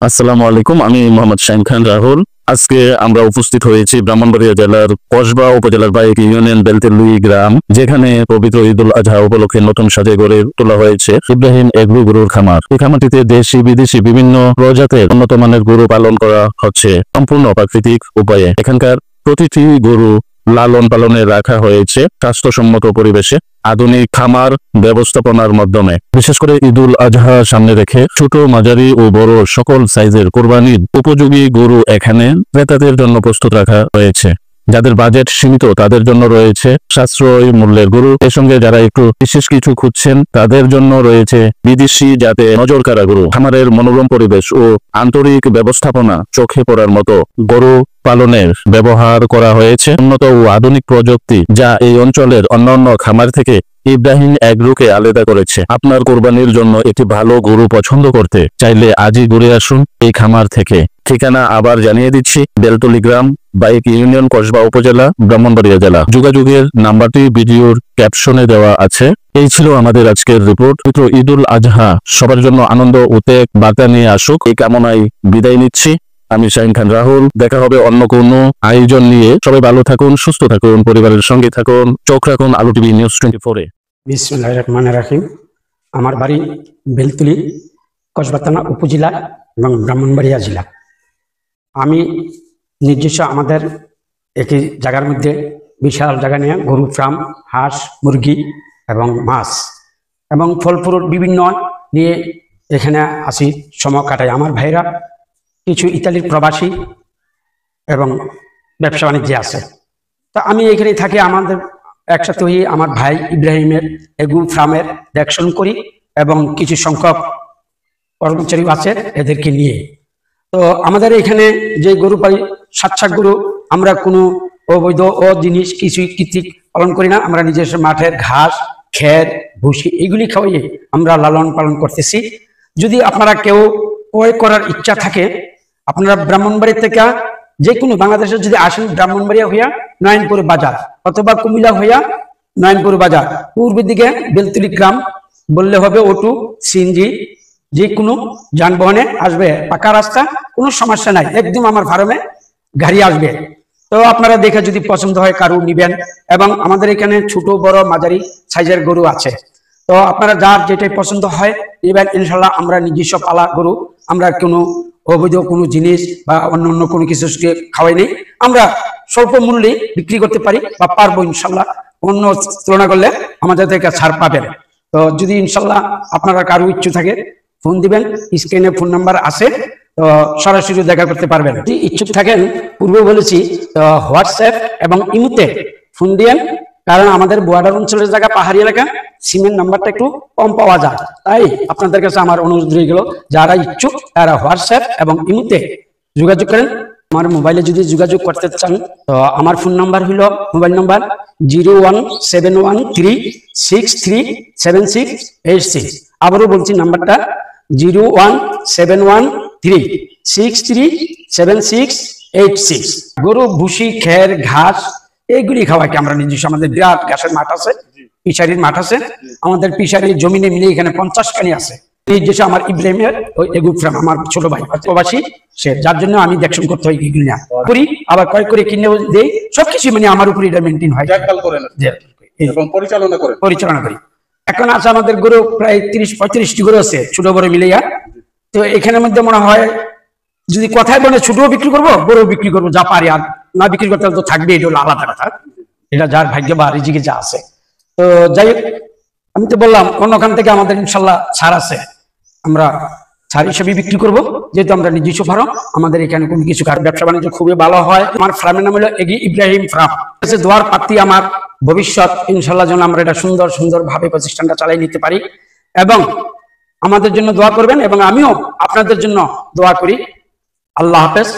আসসালামু আলাইকুম, আমি মোহাম্মদ শাহিন খান রাহুল। আজকে আমরা উপস্থিত হয়েছি ব্রাহ্মণবাড়িয়া জেলার কসবা উপজেলার বাইক ইউনিয়ন বেলতেলুই গ্রাম, যেখানে পবিত্র ঈদুল আজহা উপলক্ষে নতুন সাজে গড়ে তোলা হয়েছে ইব্রাহিম এগ্রো গরুর খামার। এই খামারটিতে দেশি বিদেশি বিভিন্ন প্রজাতির উন্নত মানের গরু পালন করা হচ্ছে সম্পূর্ণ প্রাকৃতিক উপায়ে। এখানকার প্রতিটি গরু লালন পালনে রাখা হয়েছে স্বাস্থ্যসম্মত পরিবেশে আধুনিক খামার ব্যবস্থাপনার মাধ্যমে। বিশেষ করে ঈদুল আজহা সামনে রেখে ছোট, মাঝারি ও বড় সকল সাইজের কোরবানির উপযোগী গরু এখানে ক্রেতাদের জন্য প্রস্তুত রাখা হয়েছে। যাদের বাজেট সীমিত তাদের জন্য রয়েছে সাশ্রয়ী মূল্যের গরু। এর সঙ্গে যারা একটু বিশেষ কিছু খুঁজছেন তাদের জন্য রয়েছে বিদেশি জাতে নজর কাড়া গরু। খামারের মনোরম পরিবেশ ও আন্তরিক ব্যবস্থাপনা চোখে পড়ার মতো। গরু পালনের ব্যবহার করা হয়েছে উন্নত ও আধুনিক প্রযুক্তি, যা এই অঞ্চলের অন্যান্য খামার থেকে ইব্রাহিম এগ্রোকে আলাদা করেছে। আপনার কোরবানির জন্য একটি ভালো গরু পছন্দ করতে চাইলে আজই ঘুরে আসুন এই খামার থেকে। ঠিকানা আবার জানিয়ে দিচ্ছি, বেলতলি গ্রাম, বাইক ইউনিয়ন, কসবা উপজেলা, ব্রাহ্মণবাড়িয়া জেলা। যোগাযোগের নাম্বারটি ভিডিওর ক্যাপশনে দেওয়া আছে। এই ছিল আমাদের আজকের রিপোর্ট। পবিত্র ঈদুল আজহা সবার জন্য আনন্দ ও ত্যাগ বার্তা নিয়ে আসুক, এই কামনায় বিদায় নিচ্ছি। আমি শাহিন খান রাহুল। দেখা হবে অন্য কোনো আয়োজন নিয়ে। সবাই ভালো থাকুন, সুস্থ থাকুন, পরিবারের সঙ্গে থাকুন। চোখ রাখুন আলো টিভি নিউজ 24-এ। বিসমিল্লাহির রহমানির রহিম। আমার বাড়ি বেলতলি, কসবা থানা উপজেলা এবং ব্রাহ্মণবাড়িয়া জেলা। আমি নিজস্ব আমাদের একই জায়গার মধ্যে বিশাল জায়গা নিয়ে গরু ফার্ম, হাঁস, মুরগি এবং মাছ এবং ফল ফ্রুট বিভিন্ন নিয়ে এখানে আসি, সময় কাটাই। আমার ভাইরা কিছু ইতালির প্রবাসী এবং ব্যবসা বাণিজ্যে আছে। তা আমি এখানে থাকি, আমাদের একসাথে হয়ে আমার ভাই ইব্রাহিমের এগ্রো ফার্মের দেখশন করি এবং কিছু সংখ্যক কর্মচারী আছে এদেরকে নিয়ে। তো আমাদের এখানে যে গরু পাই, 7 গরু, আমরা কোনো অবৈধ জিনিস কিছুই কৃত্রিক পালন করি না। আমরা নিজস্ব মাঠের ঘাস, খের, ভুসি এগুলি খাওয়াইয়ে আমরা লালন পালন করতেছি। যদি আপনারা কেউ ক্রয় করার ইচ্ছা থাকে, আপনারা ব্রাহ্মণবাড়ি থেকে যে কোনো বাংলাদেশের যদি আসেন, ব্রাহ্মণবাড়িয়া হইয়া নয়নপুর বাজার অথবা কুমিল্লা হইয়া নয়নপুর বাজার, পূর্বের দিকে বেলতলি গ্রাম বললে হবে। অটো, সিএনজি যে কোনো যানবাহনে আসবে, পাকা রাস্তা, কোনো সমস্যা নাই। একদম আমার ফার্মে গাড়ি আসবে। তো আপনারা দেখে যদি পছন্দ হয় কারু নিবেন। এবং আমাদের এখানে ছোট, বড়, মাঝারি সাইজের গরু আছে। তো আপনারা যার যেটাই পছন্দ হয় নিবেন। ইনশাল্লাহ আমরা নিজস্ব পালা গরু, আমরা কোনো অবৈধ কোনো জিনিস বা অন্য কোনো কিছুকে খাওয়াই নেই। আমরা স্বল্প মূল্যে বিক্রি করতে পারি বা পারবো ইনশাল্লাহ। অন্য তুলনা করলে আমাদের থেকে ছাড় পাবেন। তো যদি ইনশাল্লাহ আপনারা কারো ইচ্ছু থাকে ফোন দিবেন, স্ক্রিনে ফোন নাম্বার আছে, তো সরাসরি দেখা করতে পারবেন। যদি ইচ্ছুক থাকেন, পূর্বে বলেছি, তো হোয়াটসঅ্যাপ এবং ইমোতে ফোন দিয়েন। কারণ আমাদের বর্ডার অঞ্চলের জায়গা, পাহাড়ি এলাকা, সিমের নাম্বারটা একটু কম পাওয়া যায়। তাই আপনাদের কাছে আমার অনুরোধ রয়ে গেল, যারা ইচ্ছুক তারা হোয়াটসঅ্যাপ এবং ইমোতে যোগাযোগ করেন। আমার মোবাইলে যদি যোগাযোগ করতে চান, তো আমার ফোন নাম্বার হলো, মোবাইল নাম্বার 01713637686। আবারও বলছি নাম্বারটা 01713637686। গরু ভুসি, খের, ঘাস এইগুলি খাওয়াকে আমরা নিজস্ব, আমাদের বিরাট ঘাসের মাঠ আছে, পিসারির মাঠ আছে। আমাদের পিসারির জমিনে মিলে এখানে 50 কানি আছে। নিজস্ব আমার ইব্রাহিমের ওই এগ্রো ফার্ম, আমার ছোট ভাই প্রবাসী সে, যার জন্য আমি দেখশন করতে হয় এগুলি না করি, আবার ক্রয় করে কিনে দেই। সবকিছু মানে আমার উপর এটা মেনটেন হয়, পরিচালনা করি। এখন আছে আমাদের গরু প্রায় 30-35টি গরু আছে, ছোট বড় মিলিয়া। তো এখানের মধ্যে মনে হয় যদি কথায় বলে ছোট বিক্রি করবো, বড় বিক্রি করবো, যা পারি। আর না বিক্রি করতে তো থাকবে, এটা হলো আলাদা কথা। এটা যার ভাগ্য বা রিজিকে যা আছে। তো যাই হোক, আমি তো বললাম অন্যখান থেকে আমাদের ইনশাল্লাহ ছাড় আছে, আমরা ছাড় হিসেবে বিক্রি করবো। যেহেতু আমরা নিজস্ব ফার্ম, আমাদের এখানে কোনো কিছু ব্যবসা বাণিজ্য খুবই ভালো হয়। আমার ফার্মের নাম হলো ইব্রাহিম ফার্ম। দোয়ার প্রার্থী আমার ভবিষ্যৎ ইনশাল্লাহ যেন আমরা এটা সুন্দর ভাবে প্রতিষ্ঠানটা চালাই নিতে পারি। এবং আমাদের জন্য দোয়া করবেন এবং আমিও আপনাদের জন্য দোয়া করি। আল্লাহ হাফেজ।